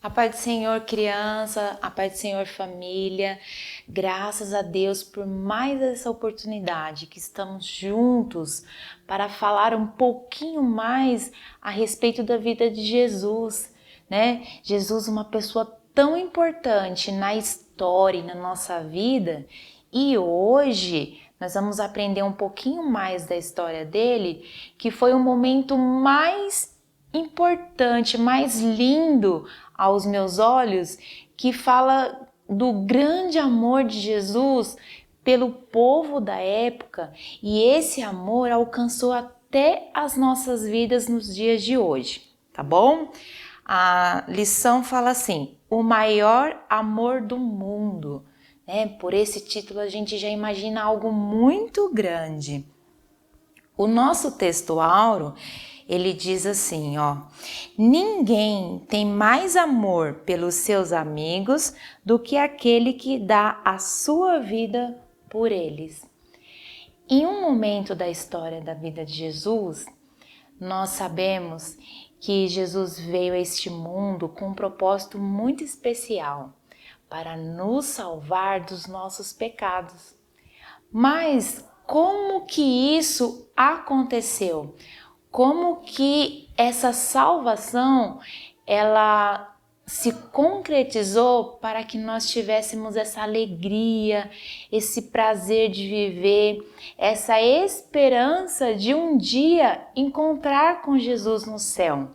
A paz do Senhor, criança, a paz do Senhor, família. Graças a Deus por mais essa oportunidade que estamos juntos para falar um pouquinho mais a respeito da vida de Jesus, né? Jesus, uma pessoa tão importante na história e na nossa vida, e hoje nós vamos aprender um pouquinho mais da história dele, que foi o momento mais importante, mais lindo aos meus olhos, que fala do grande amor de Jesus pelo povo da época, e esse amor alcançou até as nossas vidas nos dias de hoje, tá bom? A lição fala assim: o maior amor do mundo, né? Por esse título a gente já imagina algo muito grande. O nosso texto áureo, ele diz assim, ó: ninguém tem mais amor pelos seus amigos do que aquele que dá a sua vida por eles. Em um momento da história da vida de Jesus, nós sabemos que Jesus veio a este mundo com um propósito muito especial, para nos salvar dos nossos pecados. Mas como que isso aconteceu? Como que essa salvação ela se concretizou para que nós tivéssemos essa alegria, esse prazer de viver, essa esperança de um dia encontrar com Jesus no céu?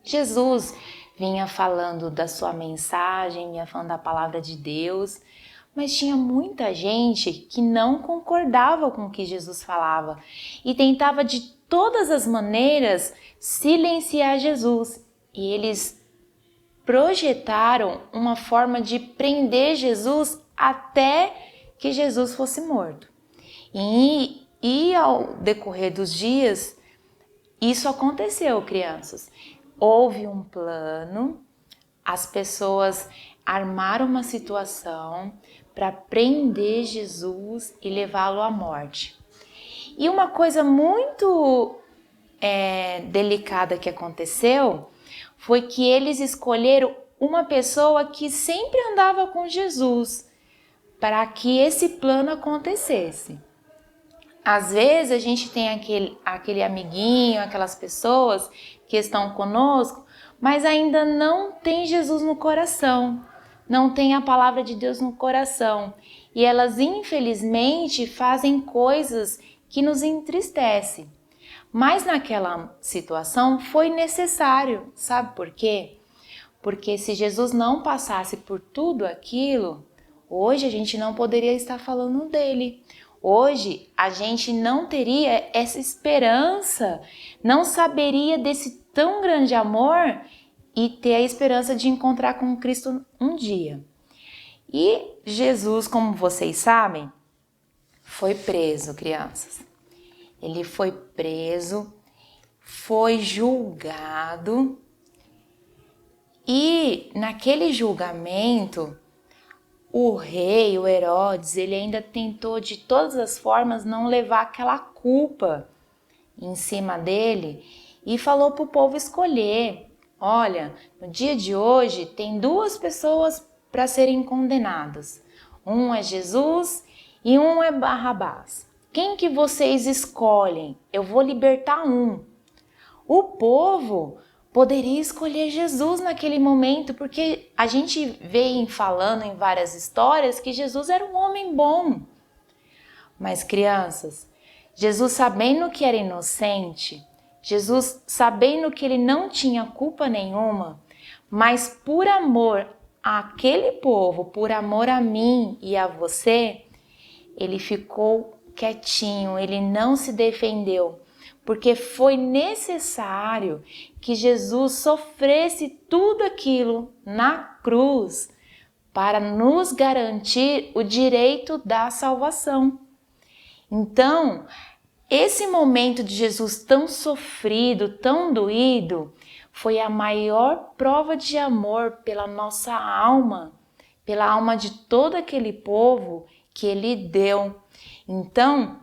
Jesus vinha falando da sua mensagem, vinha falando da palavra de Deus, mas tinha muita gente que não concordava com o que Jesus falava e tentava de todas as maneiras silenciar Jesus. E eles projetaram uma forma de prender Jesus até que Jesus fosse morto. E ao decorrer dos dias, isso aconteceu, crianças. Houve um plano, as pessoas armaram uma situação para prender Jesus e levá-lo à morte. E uma coisa muito delicada que aconteceu foi que eles escolheram uma pessoa que sempre andava com Jesus para que esse plano acontecesse. Às vezes a gente tem aquele amiguinho, aquelas pessoas que estão conosco, mas ainda não tem Jesus no coração, não tem a palavra de Deus no coração. E elas infelizmente fazem coisas que nos entristecem. Mas naquela situação foi necessário, sabe por quê? Porque se Jesus não passasse por tudo aquilo, hoje a gente não poderia estar falando dele. Hoje a gente não teria essa esperança, não saberia desse tão grande amor e ter a esperança de encontrar com Cristo um dia. E Jesus, como vocês sabem, foi preso, crianças. Ele foi preso, foi julgado e naquele julgamento o rei, o Herodes, ele ainda tentou de todas as formas não levar aquela culpa em cima dele e falou para o povo escolher. Olha, no dia de hoje tem duas pessoas para serem condenadas. Um é Jesus e um é Barrabás. Quem que vocês escolhem? Eu vou libertar um. O povo poderia escolher Jesus naquele momento, porque a gente vem falando em várias histórias que Jesus era um homem bom. Mas crianças, Jesus sabendo que era inocente, Jesus sabendo que ele não tinha culpa nenhuma, mas por amor àquele povo, por amor a mim e a você, ele ficou quietinho, ele não se defendeu. Porque foi necessário que Jesus sofresse tudo aquilo na cruz para nos garantir o direito da salvação. Então, esse momento de Jesus tão sofrido, tão doído, foi a maior prova de amor pela nossa alma, pela alma de todo aquele povo que ele deu. Então,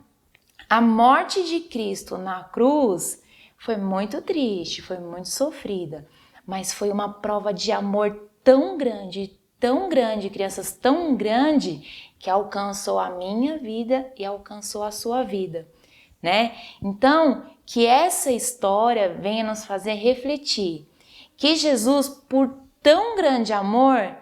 a morte de Cristo na cruz foi muito triste, foi muito sofrida, mas foi uma prova de amor tão grande, crianças, tão grande, que alcançou a minha vida e alcançou a sua vida, né? Então, que essa história venha nos fazer refletir que Jesus, por tão grande amor,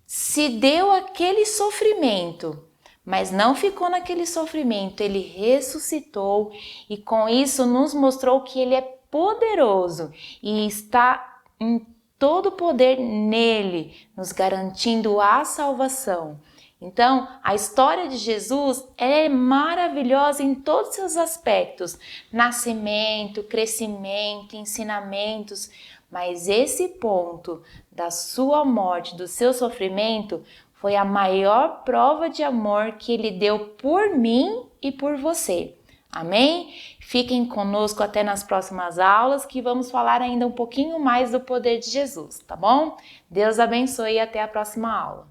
se deu aquele sofrimento, mas não ficou naquele sofrimento, ele ressuscitou e com isso nos mostrou que ele é poderoso e está em todo o poder nele, nos garantindo a salvação. Então, a história de Jesus é maravilhosa em todos os seus aspectos, nascimento, crescimento, ensinamentos, mas esse ponto da sua morte, do seu sofrimento, foi a maior prova de amor que ele deu por mim e por você. Amém? Fiquem conosco até nas próximas aulas que vamos falar ainda um pouquinho mais do poder de Jesus, tá bom? Deus abençoe e até a próxima aula.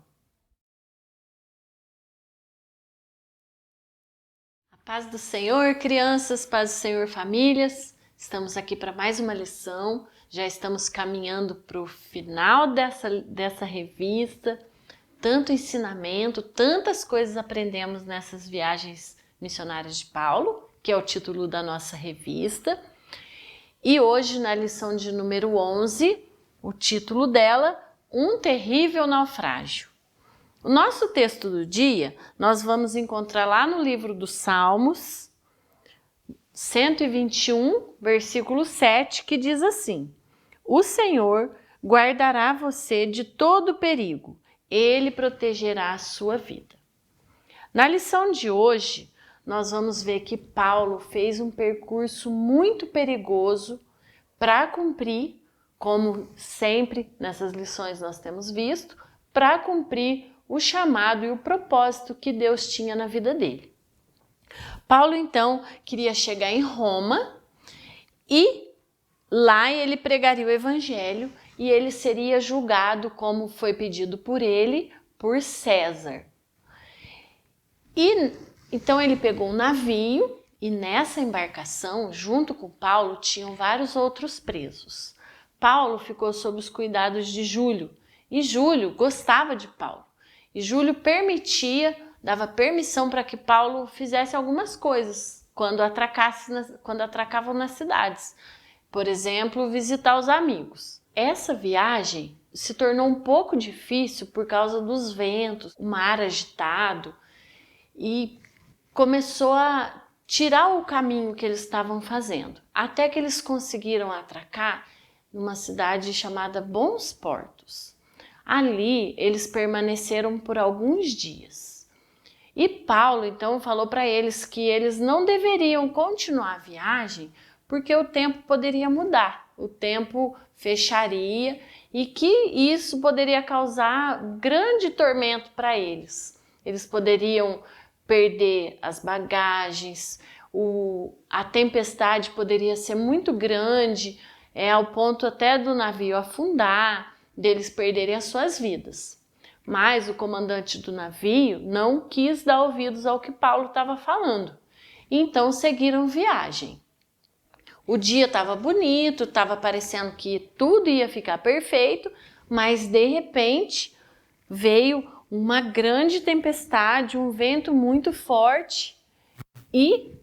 A paz do Senhor, crianças, paz do Senhor, famílias. Estamos aqui para mais uma lição. Já estamos caminhando para o final dessa revista. Tanto ensinamento, tantas coisas aprendemos nessas viagens missionárias de Paulo, que é o título da nossa revista. E hoje, na lição de número 11, o título dela, Um Terrível Naufrágio. O nosso texto do dia, nós vamos encontrar lá no livro dos Salmos, 121, versículo 7, que diz assim: O Senhor guardará você de todo perigo, Ele protegerá a sua vida. Na lição de hoje, nós vamos ver que Paulo fez um percurso muito perigoso para cumprir, como sempre nessas lições nós temos visto, para cumprir o chamado e o propósito que Deus tinha na vida dele. Paulo, então, queria chegar em Roma e lá ele pregaria o evangelho e ele seria julgado, como foi pedido por ele, por César. E então ele pegou um navio e nessa embarcação, junto com Paulo, tinham vários outros presos. Paulo ficou sob os cuidados de Júlio e Júlio gostava de Paulo. E Júlio dava permissão para que Paulo fizesse algumas coisas quando atracavam nas cidades. Por exemplo, visitar os amigos. Essa viagem se tornou um pouco difícil por causa dos ventos, o mar agitado, e começou a tirar o caminho que eles estavam fazendo, até que eles conseguiram atracar numa cidade chamada Bons Portos. Ali eles permaneceram por alguns dias. E Paulo então falou para eles que eles não deveriam continuar a viagem porque o tempo poderia mudar, o tempo fecharia e que isso poderia causar grande tormento para eles. Eles poderiam perder as bagagens, a tempestade poderia ser muito grande, ao ponto até do navio afundar, deles perderem as suas vidas. Mas o comandante do navio não quis dar ouvidos ao que Paulo estava falando. Então seguiram viagem. O dia estava bonito, estava parecendo que tudo ia ficar perfeito, mas de repente veio uma grande tempestade, um vento muito forte e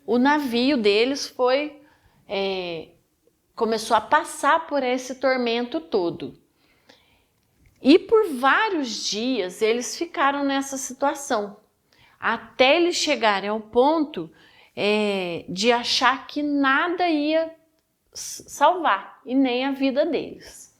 o navio deles começou a passar por esse tormento todo. E por vários dias eles ficaram nessa situação, até eles chegarem ao ponto de achar que nada ia salvar, e nem a vida deles.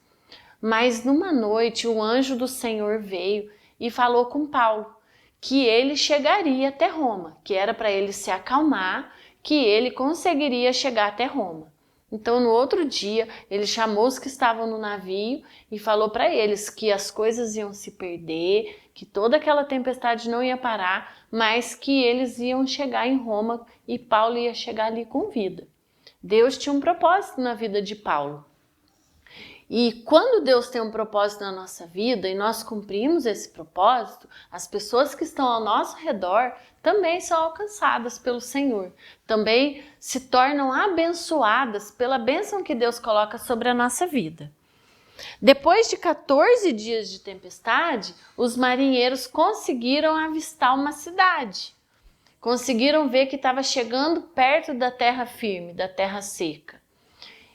Mas numa noite o anjo do Senhor veio e falou com Paulo que ele chegaria até Roma, que era para ele se acalmar, que ele conseguiria chegar até Roma. Então no outro dia ele chamou os que estavam no navio e falou para eles que as coisas iam se perder, que toda aquela tempestade não ia parar, mas que eles iam chegar em Roma e Paulo ia chegar ali com vida. Deus tinha um propósito na vida de Paulo. E quando Deus tem um propósito na nossa vida e nós cumprimos esse propósito, as pessoas que estão ao nosso redor também são alcançadas pelo Senhor, também se tornam abençoadas pela bênção que Deus coloca sobre a nossa vida. Depois de 14 dias de tempestade, os marinheiros conseguiram avistar uma cidade. Conseguiram ver que estava chegando perto da terra firme, da terra seca.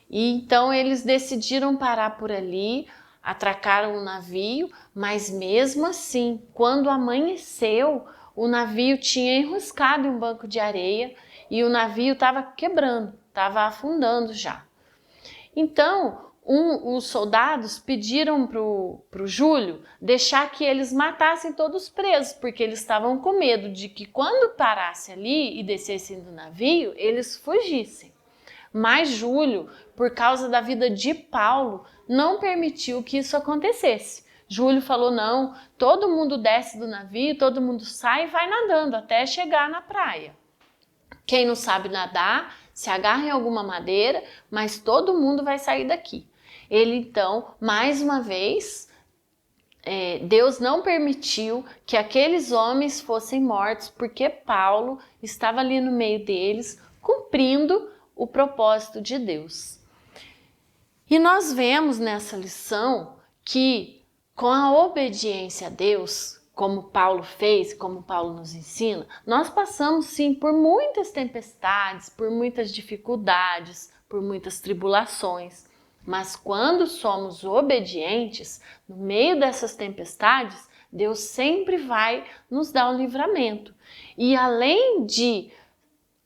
E então eles decidiram parar por ali, atracaram o navio, mas mesmo assim, quando amanheceu, o navio tinha enroscado em um banco de areia e o navio estava quebrando, estava afundando já. Então, os soldados pediram para o Júlio deixar que eles matassem todos os presos, porque eles estavam com medo de que quando parasse ali e descessem do navio, eles fugissem. Mas Júlio, por causa da vida de Paulo, não permitiu que isso acontecesse. Júlio falou, não, todo mundo desce do navio, todo mundo sai e vai nadando até chegar na praia. Quem não sabe nadar, se agarra em alguma madeira, mas todo mundo vai sair daqui. Ele então, mais uma vez, Deus não permitiu que aqueles homens fossem mortos, porque Paulo estava ali no meio deles, cumprindo o propósito de Deus. E nós vemos nessa lição que com a obediência a Deus, como Paulo fez, como Paulo nos ensina, nós passamos sim por muitas tempestades, por muitas dificuldades, por muitas tribulações. Mas quando somos obedientes, no meio dessas tempestades, Deus sempre vai nos dar um livramento. E além de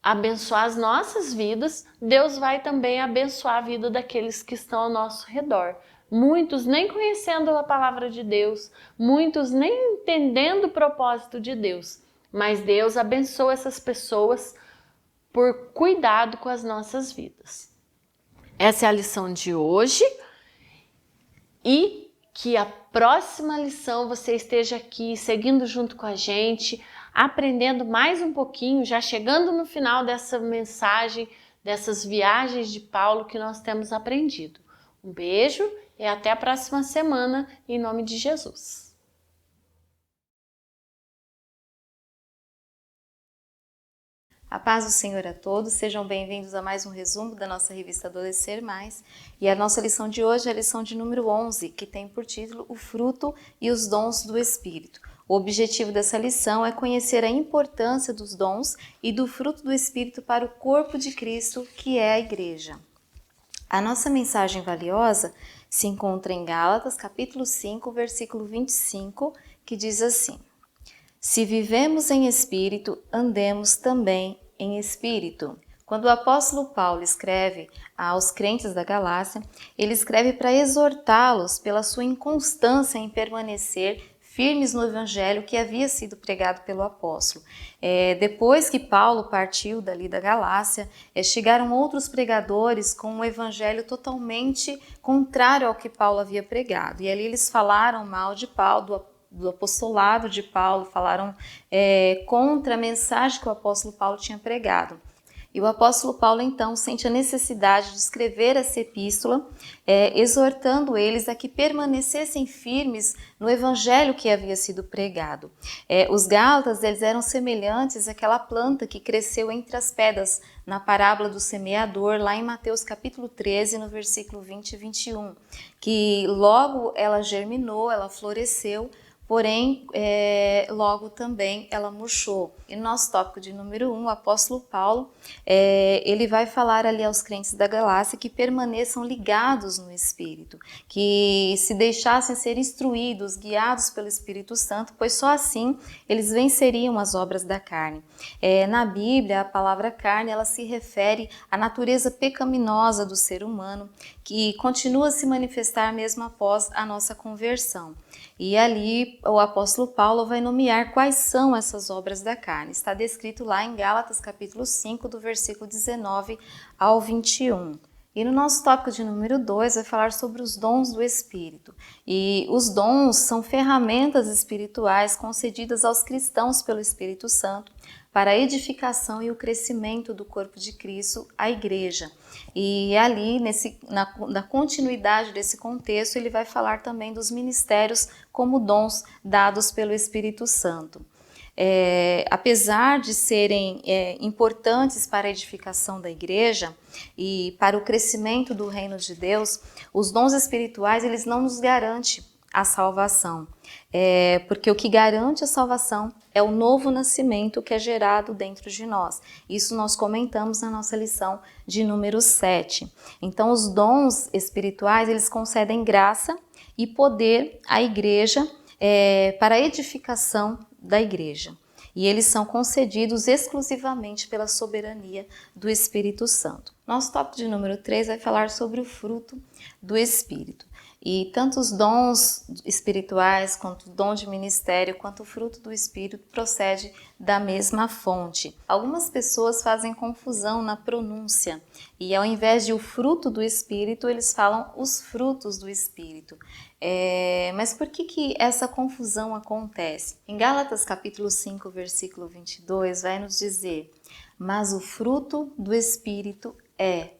abençoar as nossas vidas, Deus vai também abençoar a vida daqueles que estão ao nosso redor. Muitos nem conhecendo a palavra de Deus, muitos nem entendendo o propósito de Deus, mas Deus abençoa essas pessoas por cuidado com as nossas vidas. Essa é a lição de hoje e que a próxima lição você esteja aqui seguindo junto com a gente, aprendendo mais um pouquinho, já chegando no final dessa mensagem, dessas viagens de Paulo que nós temos aprendido. Um beijo e até a próxima semana, em nome de Jesus. A paz do Senhor a todos, sejam bem-vindos a mais um resumo da nossa revista Adolescer Mais. E a nossa lição de hoje é a lição de número 11, que tem por título O Fruto e os Dons do Espírito. O objetivo dessa lição é conhecer a importância dos dons e do fruto do Espírito para o corpo de Cristo, que é a Igreja. A nossa mensagem valiosa se encontra em Gálatas, capítulo 5, versículo 25, que diz assim: Se vivemos em espírito, andemos também em espírito. Quando o apóstolo Paulo escreve aos crentes da Galácia, ele escreve para exortá-los pela sua inconstância em permanecer firmes no evangelho que havia sido pregado pelo apóstolo. Depois que Paulo partiu dali da Galácia, chegaram outros pregadores com um evangelho totalmente contrário ao que Paulo havia pregado. E ali eles falaram mal de Paulo, do apostolado de Paulo, falaram contra a mensagem que o apóstolo Paulo tinha pregado. E o apóstolo Paulo, então, sente a necessidade de escrever essa epístola, exortando eles a que permanecessem firmes no evangelho que havia sido pregado. Os gálatas, eles eram semelhantes àquela planta que cresceu entre as pedras, na parábola do semeador, lá em Mateus capítulo 13, no versículo 20 e 21, que logo ela germinou, ela floresceu, porém, logo também ela murchou. E no nosso tópico de número 1, o apóstolo Paulo, ele vai falar ali aos crentes da Galácia que permaneçam ligados no Espírito, que se deixassem ser instruídos, guiados pelo Espírito Santo, pois só assim eles venceriam as obras da carne. Na Bíblia, a palavra carne, ela se refere à natureza pecaminosa do ser humano, que continua a se manifestar mesmo após a nossa conversão. E ali o apóstolo Paulo vai nomear quais são essas obras da carne. Está descrito lá em Gálatas capítulo 5, do versículo 19 ao 21. E no nosso tópico de número 2 vai falar sobre os dons do Espírito. E os dons são ferramentas espirituais concedidas aos cristãos pelo Espírito Santo para a edificação e o crescimento do corpo de Cristo, a igreja. E ali, na continuidade desse contexto, ele vai falar também dos ministérios como dons dados pelo Espírito Santo. Apesar de serem importantes para a edificação da igreja e para o crescimento do reino de Deus, os dons espirituais eles não nos garantem a salvação, porque o que garante a salvação é o novo nascimento que é gerado dentro de nós. Isso nós comentamos na nossa lição de número 7. Então, os dons espirituais, eles concedem graça e poder à igreja para a edificação da igreja. E eles são concedidos exclusivamente pela soberania do Espírito Santo. Nosso tópico de número 3 vai falar sobre o fruto do Espírito. E tanto os dons espirituais, quanto o dom de ministério, quanto o fruto do Espírito procede da mesma fonte. Algumas pessoas fazem confusão na pronúncia e ao invés de o fruto do Espírito, eles falam os frutos do Espírito. Mas por que essa confusão acontece? Em Gálatas capítulo 5, versículo 22, vai nos dizer: mas o fruto do Espírito é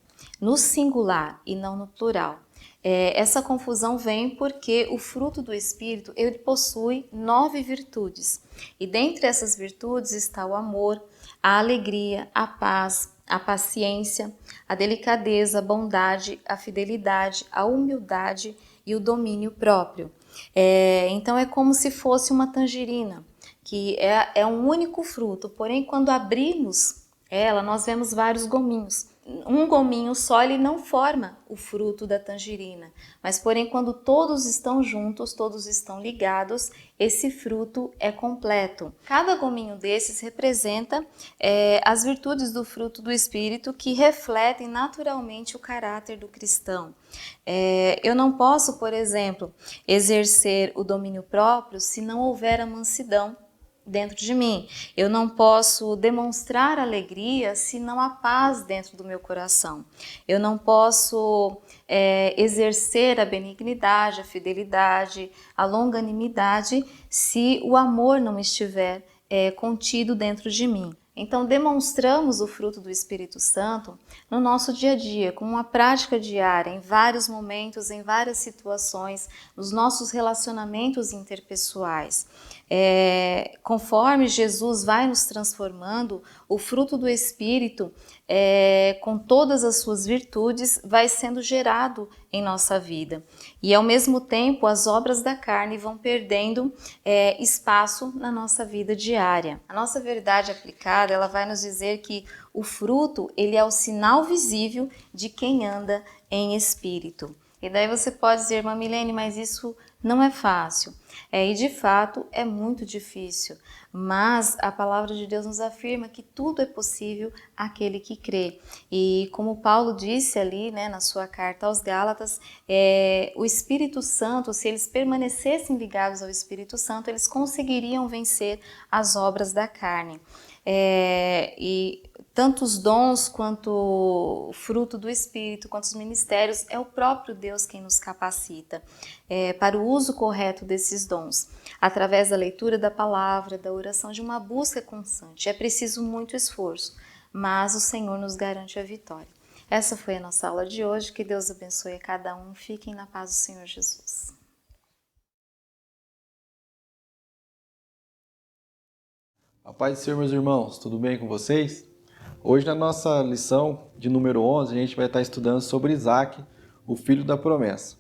no singular e não no plural. Essa confusão vem porque o fruto do Espírito ele possui 9 virtudes. E dentre essas virtudes está o amor, a alegria, a paz, a paciência, a delicadeza, a bondade, a fidelidade, a humildade e o domínio próprio. Então é como se fosse uma tangerina, que é um único fruto, porém quando abrimos ela, nós vemos vários gominhos. Um gominho só ele não forma o fruto da tangerina, mas porém quando todos estão juntos, todos estão ligados, esse fruto é completo. Cada gominho desses representa as virtudes do fruto do Espírito que refletem naturalmente o caráter do cristão. Eu não posso, por exemplo, exercer o domínio próprio se não houver a mansidão dentro de mim. Eu não posso demonstrar alegria se não há paz dentro do meu coração. Eu não posso exercer a benignidade, a fidelidade, a longanimidade se o amor não estiver contido dentro de mim. Então, demonstramos o fruto do Espírito Santo no nosso dia a dia, com uma prática diária, em vários momentos, em várias situações, nos nossos relacionamentos interpessoais. Conforme Jesus vai nos transformando, o fruto do Espírito, com todas as suas virtudes, vai sendo gerado em nossa vida. E ao mesmo tempo, as obras da carne vão perdendo espaço na nossa vida diária. A nossa verdade aplicada, ela vai nos dizer que o fruto, ele é o sinal visível de quem anda em espírito. E daí você pode dizer, irmã Milene, mas isso não é fácil. E de fato é muito difícil, mas a palavra de Deus nos afirma que tudo é possível àquele que crê. E como Paulo disse ali, na sua carta aos Gálatas, o Espírito Santo, se eles permanecessem ligados ao Espírito Santo, eles conseguiriam vencer as obras da carne. E tanto os dons quanto o fruto do Espírito, quanto os ministérios, é o próprio Deus quem nos capacita para o uso correto desses dons, através da leitura da palavra, da oração, de uma busca constante. É preciso muito esforço, mas o Senhor nos garante a vitória. Essa foi a nossa aula de hoje, que Deus abençoe a cada um. Fiquem na paz do Senhor Jesus. A paz do Senhor, meus irmãos, tudo bem com vocês? Hoje, na nossa lição de número 11, a gente vai estar estudando sobre Isaac, o filho da promessa.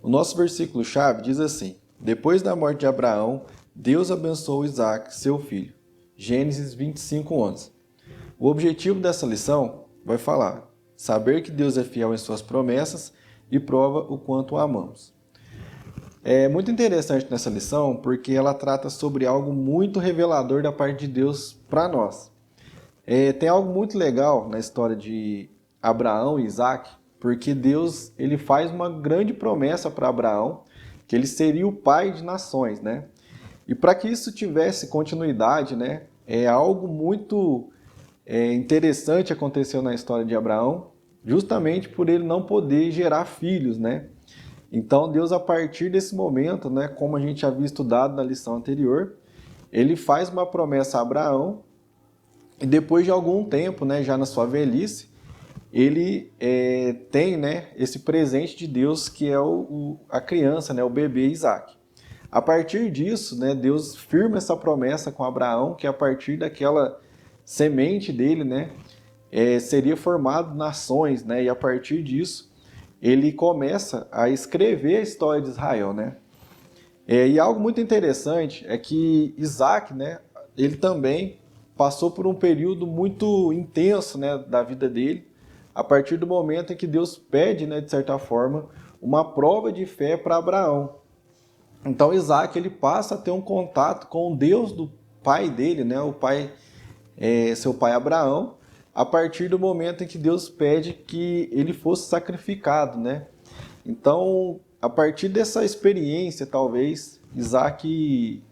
O nosso versículo-chave diz assim: depois da morte de Abraão, Deus abençoou Isaac, seu filho. Gênesis 25:11. O objetivo dessa lição vai falar: saber que Deus é fiel em suas promessas e prova o quanto o amamos. É muito interessante nessa lição porque ela trata sobre algo muito revelador da parte de Deus para nós. Tem algo muito legal na história de Abraão e Isaac, porque Deus ele faz uma grande promessa para Abraão, que ele seria o pai de nações, né? E para que isso tivesse continuidade, né, algo muito interessante aconteceu na história de Abraão, justamente por ele não poder gerar filhos, né? Então Deus, a partir desse momento, né, como a gente havia estudado na lição anterior, ele faz uma promessa a Abraão E depois de algum tempo, né, já na sua velhice, ele tem, né, esse presente de Deus que é a criança, né, o bebê Isaac. A partir disso, né, Deus firma essa promessa com Abraão, que a partir daquela semente dele, né, seria formado nações, né, e a partir disso ele começa a escrever a história de Israel, né. E algo muito interessante é que Isaac, né, ele também passou por um período muito intenso, né, da vida dele, a partir do momento em que Deus pede, né, de certa forma, uma prova de fé para Abraão. Então Isaac ele passa a ter um contato com o Deus do pai dele, né, seu pai Abraão, a partir do momento em que Deus pede que ele fosse sacrificado, né? Então, a partir dessa experiência, talvez Isaac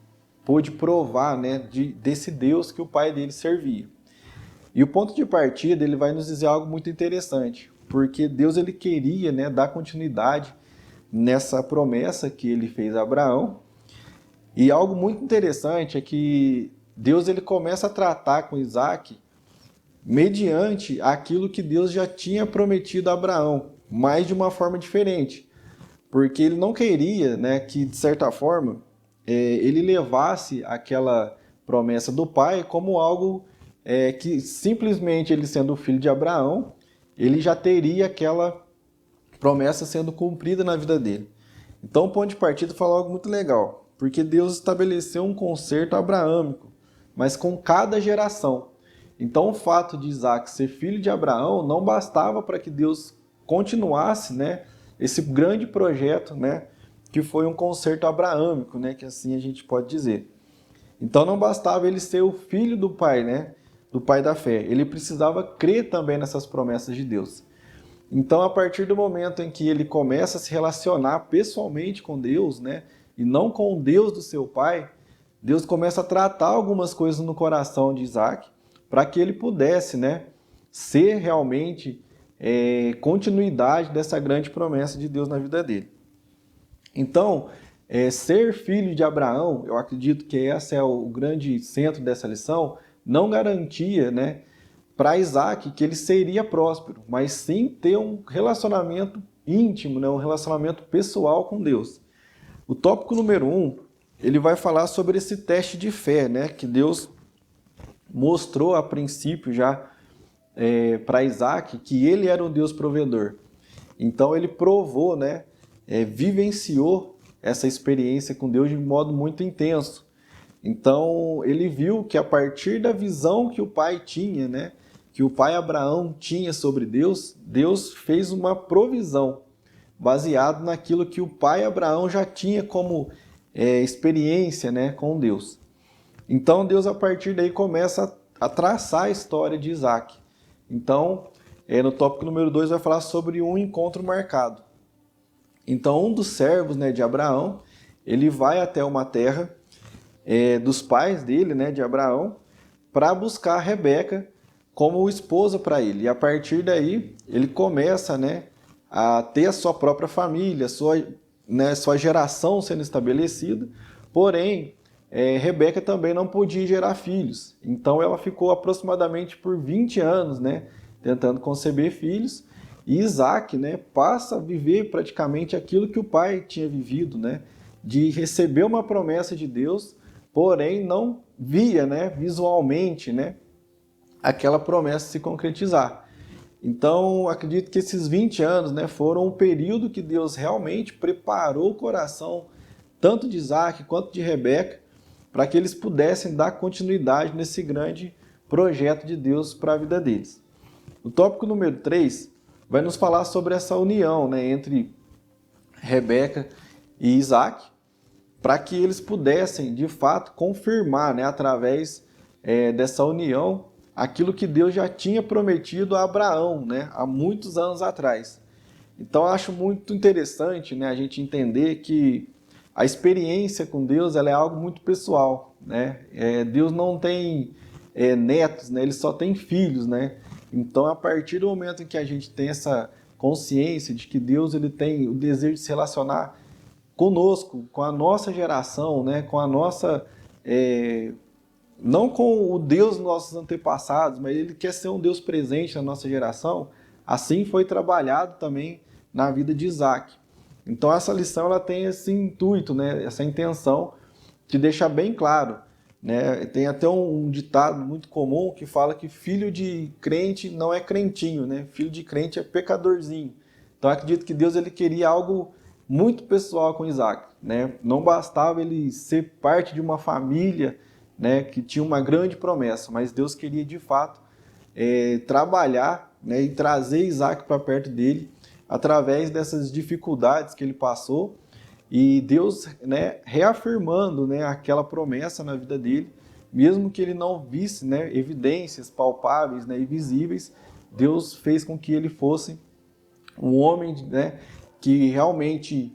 pôde provar, né, desse Deus que o pai dele servia. E o ponto de partida ele vai nos dizer algo muito interessante, porque Deus ele queria, né, dar continuidade nessa promessa que ele fez a Abraão. E algo muito interessante é que Deus ele começa a tratar com Isaac mediante aquilo que Deus já tinha prometido a Abraão, mas de uma forma diferente. Porque ele não queria, né, que, de certa forma, ele levasse aquela promessa do pai como algo que simplesmente ele sendo filho de Abraão, ele já teria aquela promessa sendo cumprida na vida dele. Então o ponto de partida fala algo muito legal, porque Deus estabeleceu um concerto abraâmico, mas com cada geração. Então o fato de Isaac ser filho de Abraão não bastava para que Deus continuasse, né, esse grande projeto, né, que foi um concerto abraâmico, né, que assim a gente pode dizer. Então não bastava ele ser o filho do pai, né, do pai da fé. Ele precisava crer também nessas promessas de Deus. Então a partir do momento em que ele começa a se relacionar pessoalmente com Deus, né, e não com o Deus do seu pai, Deus começa a tratar algumas coisas no coração de Isaac para que ele pudesse, né, ser realmente continuidade dessa grande promessa de Deus na vida dele. Então, ser filho de Abraão, eu acredito que esse é o grande centro dessa lição, não garantia, né, para Isaac que ele seria próspero, mas sim ter um relacionamento íntimo, né, um relacionamento pessoal com Deus. O tópico número 1, ele vai falar sobre esse teste de fé, né, que Deus mostrou a princípio já para Isaac que ele era um Deus provedor. Então ele provou, né, vivenciou essa experiência com Deus de modo muito intenso. Então ele viu que a partir da visão que o pai tinha, né, que o pai Abraão tinha sobre Deus, Deus fez uma provisão baseado naquilo que o pai Abraão já tinha como experiência, né, com Deus. Então Deus a partir daí começa a traçar a história de Isaac. Então, no tópico número 2 vai falar sobre um encontro marcado. Então, um dos servos, né, de Abraão, ele vai até uma terra dos pais dele, né, de Abraão, para buscar Rebeca como esposa para ele. E a partir daí, ele começa, né, a ter a sua própria família, sua geração sendo estabelecida. Porém, Rebeca também não podia gerar filhos. Então ela ficou aproximadamente por 20 anos, né, tentando conceber filhos. E Isaac, né, passa a viver praticamente aquilo que o pai tinha vivido, né, de receber uma promessa de Deus, porém não via, né, visualmente, né, aquela promessa se concretizar. Então acredito que esses 20 anos, né, foram um período que Deus realmente preparou o coração tanto de Isaac quanto de Rebeca, para que eles pudessem dar continuidade nesse grande projeto de Deus para a vida deles. O tópico número 3 vai nos falar sobre essa união, né, entre Rebeca e Isaac, para que eles pudessem, de fato, confirmar, né, através dessa união, aquilo que Deus já tinha prometido a Abraão, né, há muitos anos atrás. Então, eu acho muito interessante, né, a gente entender que a experiência com Deus ela é algo muito pessoal, né? Deus não tem netos, né? Ele só tem filhos, né? Então, a partir do momento em que a gente tem essa consciência de que Deus ele tem o desejo de se relacionar conosco, com a nossa geração, né? Com a nossa não com o Deus dos nossos antepassados, mas ele quer ser um Deus presente na nossa geração. Assim foi trabalhado também na vida de Isaac. Então essa lição ela tem esse intuito, né? Essa intenção de deixar bem claro, né? Tem até um ditado muito comum que fala que filho de crente não é crentinho, né? Filho de crente é pecadorzinho. Então acredito que Deus ele queria algo muito pessoal com Isaac, né? Não bastava ele ser parte de uma família, né, que tinha uma grande promessa, mas Deus queria de fato trabalhar, né, e trazer Isaac para perto dele através dessas dificuldades que ele passou, e Deus, né, reafirmando, né, aquela promessa na vida dele, mesmo que ele não visse, né, evidências palpáveis, né, e visíveis. Deus fez com que ele fosse um homem, né, que realmente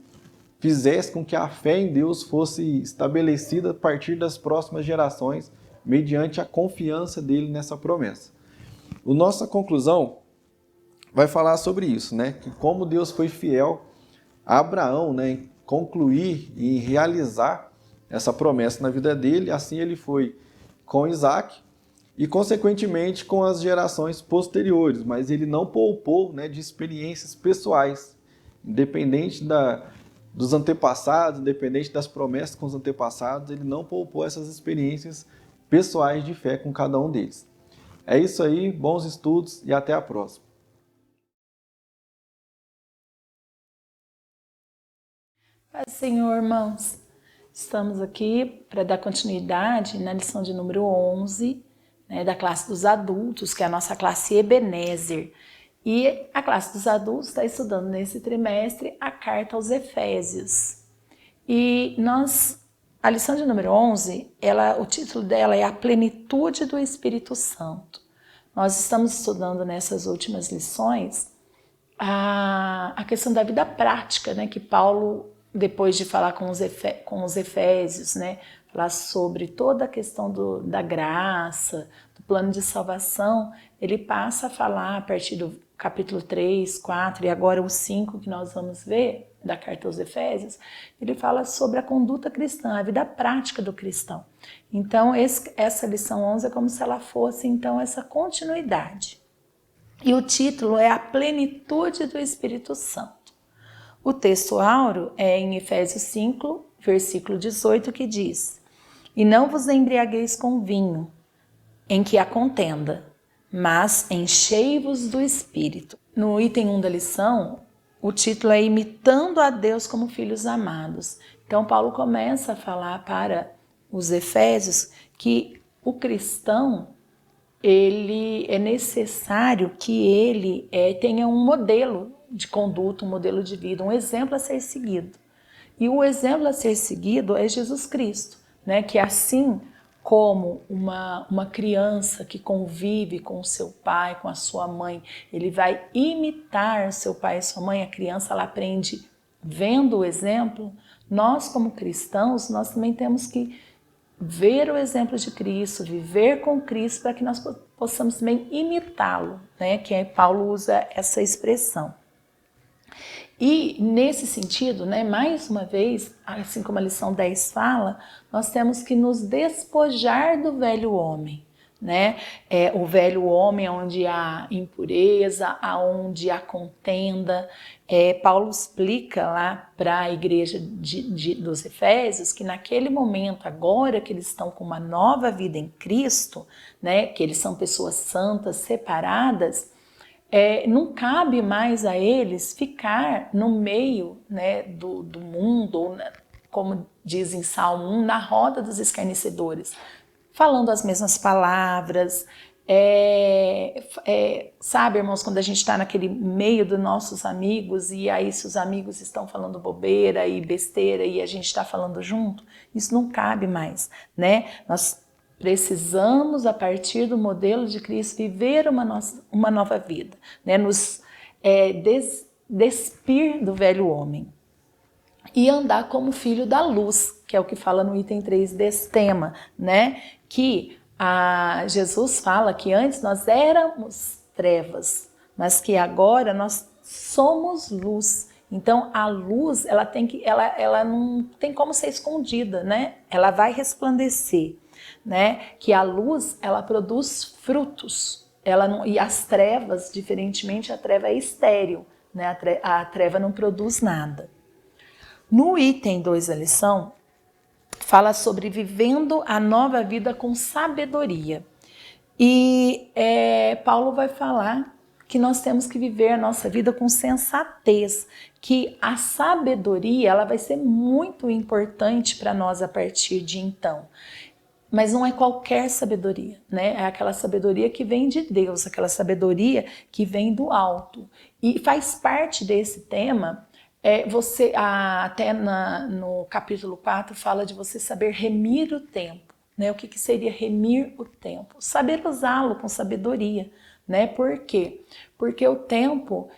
fizesse com que a fé em Deus fosse estabelecida a partir das próximas gerações, mediante a confiança dele nessa promessa. A nossa conclusão vai falar sobre isso, né? Que como Deus foi fiel a Abraão, né, em concluir e realizar essa promessa na vida dele, assim ele foi com Isaac e, consequentemente, com as gerações posteriores, mas ele não poupou, né, de experiências pessoais, independente dos antepassados, independente das promessas com os antepassados, ele não poupou essas experiências pessoais de fé com cada um deles. É isso aí, bons estudos e até a próxima. Paz do Senhor, irmãos. Estamos aqui para dar continuidade na lição de número 11, né, da classe dos adultos, que é a nossa classe Ebenezer. E a classe dos adultos está estudando nesse trimestre a carta aos Efésios. E a lição de número 11, o título dela é A Plenitude do Espírito Santo. Nós estamos estudando nessas últimas lições a questão da vida prática, né, que Paulo, depois de falar com os Efésios, né, falar sobre toda a questão da graça, do plano de salvação, ele passa a falar a partir do capítulo 3, 4 e agora o 5 que nós vamos ver, da carta aos Efésios, ele fala sobre a conduta cristã, a vida prática do cristão. Então essa lição 11 é como se ela fosse então essa continuidade. E o título é A Plenitude do Espírito Santo. O texto áureo é em Efésios 5, versículo 18, que diz: E não vos embriagueis com vinho, em que há contenda, mas enchei-vos do Espírito. No item 1 da lição, o título é Imitando a Deus como Filhos Amados. Então Paulo começa a falar para os Efésios que o cristão, ele é necessário que ele tenha um modelo de conduta, um modelo de vida, um exemplo a ser seguido. E o exemplo a ser seguido é Jesus Cristo, né? Que assim como uma criança que convive com o seu pai, com a sua mãe, ele vai imitar seu pai e sua mãe, a criança ela aprende vendo o exemplo. Nós como cristãos, nós também temos que ver o exemplo de Cristo, viver com Cristo para que nós possamos também imitá-lo, né? Que Paulo usa essa expressão. E nesse sentido, né, mais uma vez, assim como a lição 10 fala, nós temos que nos despojar do velho homem, né? O velho homem onde há impureza, onde há contenda. Paulo explica lá para a igreja dos Efésios que naquele momento, agora que eles estão com uma nova vida em Cristo, né, que eles são pessoas santas, separadas, não cabe mais a eles ficar no meio, né, do mundo, ou, como diz em Salmo 1, na roda dos escarnecedores, falando as mesmas palavras. Sabe, irmãos, quando a gente está naquele meio dos nossos amigos e aí se os amigos estão falando bobeira e besteira e a gente está falando junto, isso não cabe mais, né? Nós precisamos, a partir do modelo de Cristo, viver uma nova vida, né? Nos despir do velho homem e andar como filho da luz, que é o que fala no item 3 desse tema, né? Que Jesus fala que antes nós éramos trevas, mas que agora nós somos luz. Então a luz, ela não tem como ser escondida, né? Ela vai resplandecer. né? Que a luz, ela produz frutos. Ela não, e as trevas, diferentemente, a treva é estéril, né? A treva não produz nada. No item 2 da lição, fala sobre vivendo a nova vida com sabedoria. E Paulo vai falar que nós temos que viver a nossa vida com sensatez, que a sabedoria ela vai ser muito importante para nós a partir de então. Mas não é qualquer sabedoria, né? É aquela sabedoria que vem de Deus, aquela sabedoria que vem do alto. E faz parte desse tema, até no capítulo 4 fala de você saber remir o tempo. Né? O que seria remir o tempo? Saber usá-lo com sabedoria. Né? Por quê? Porque o tempo,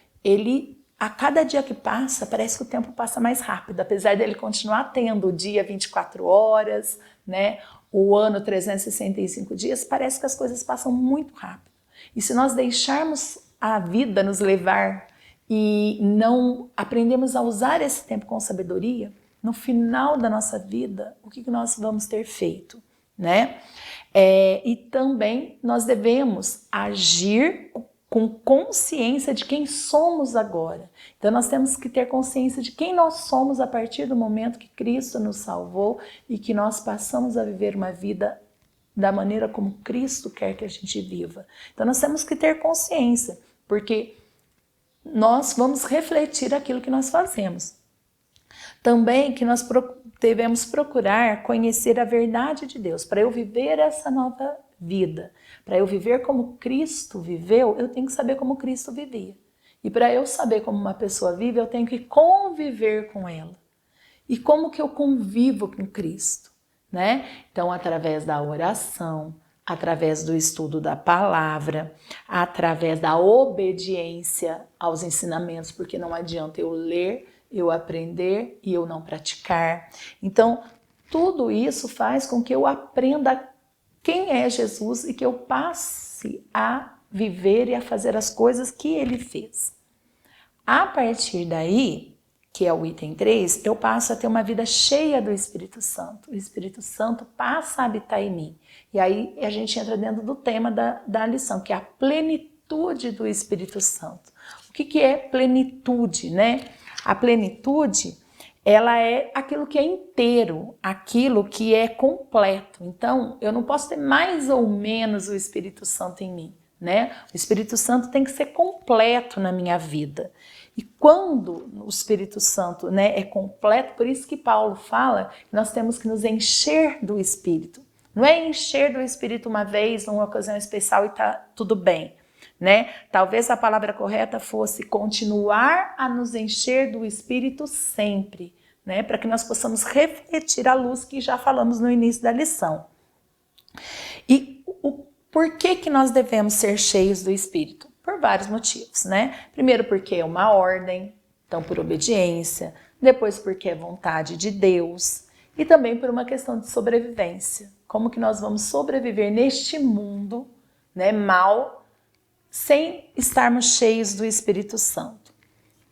a cada dia que passa, parece que o tempo passa mais rápido, apesar dele continuar tendo o dia 24 horas, né? O ano 365 dias, parece que as coisas passam muito rápido. E se nós deixarmos a vida nos levar e não aprendemos a usar esse tempo com sabedoria, no final da nossa vida, o que nós vamos ter feito? Né? E também nós devemos agir com consciência de quem somos agora. Então nós temos que ter consciência de quem nós somos a partir do momento que Cristo nos salvou e que nós passamos a viver uma vida da maneira como Cristo quer que a gente viva. Então nós temos que ter consciência, porque nós vamos refletir aquilo que nós fazemos. Também que nós devemos procurar conhecer a verdade de Deus. Para eu viver essa nova vida, para eu viver como Cristo viveu, eu tenho que saber como Cristo vivia. E para eu saber como uma pessoa vive, eu tenho que conviver com ela. E como que eu convivo com Cristo? Né? Então, através da oração, através do estudo da palavra, através da obediência aos ensinamentos, porque não adianta eu ler, eu aprender e eu não praticar. Então, tudo isso faz com que eu aprenda quem é Jesus e que eu passe a viver e a fazer as coisas que ele fez. A partir daí, que é o item 3, eu passo a ter uma vida cheia do Espírito Santo. O Espírito Santo passa a habitar em mim. E aí a gente entra dentro do tema da lição, que é a plenitude do Espírito Santo. O que é plenitude, né? A plenitude, ela é aquilo que é inteiro, aquilo que é completo. Então, eu não posso ter mais ou menos o Espírito Santo em mim, né? O Espírito Santo tem que ser completo na minha vida. E quando o Espírito Santo, né, é completo, por isso que Paulo fala que nós temos que nos encher do Espírito. Não é encher do Espírito uma vez, numa ocasião especial e tá tudo bem. Né? Talvez a palavra correta fosse continuar a nos encher do Espírito sempre, né? Para que nós possamos refletir a luz que já falamos no início da lição. E por que nós devemos ser cheios do Espírito? Por vários motivos, né? Primeiro porque é uma ordem, então por obediência, depois porque é vontade de Deus e também por uma questão de sobrevivência. Como que nós vamos sobreviver neste mundo, né, mal, sem estarmos cheios do Espírito Santo.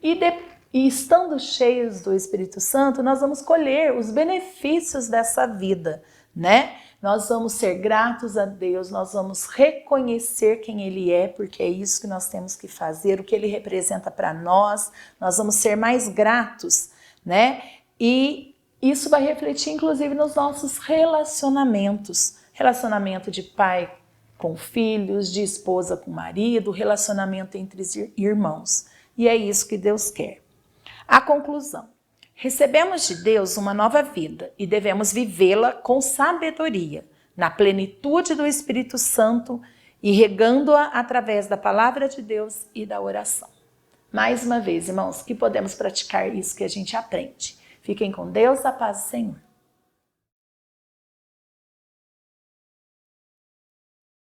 E estando cheios do Espírito Santo, nós vamos colher os benefícios dessa vida, né? Nós vamos ser gratos a Deus, nós vamos reconhecer quem Ele é, porque é isso que nós temos que fazer, o que Ele representa para nós, nós vamos ser mais gratos, né? E isso vai refletir, inclusive, nos nossos relacionamentos. Relacionamento de pai com filhos, de esposa com marido, relacionamento entre irmãos. E é isso que Deus quer. A conclusão. Recebemos de Deus uma nova vida e devemos vivê-la com sabedoria, na plenitude do Espírito Santo e regando-a através da palavra de Deus e da oração. Mais uma vez, irmãos, que podemos praticar isso que a gente aprende. Fiquem com Deus, a paz do Senhor.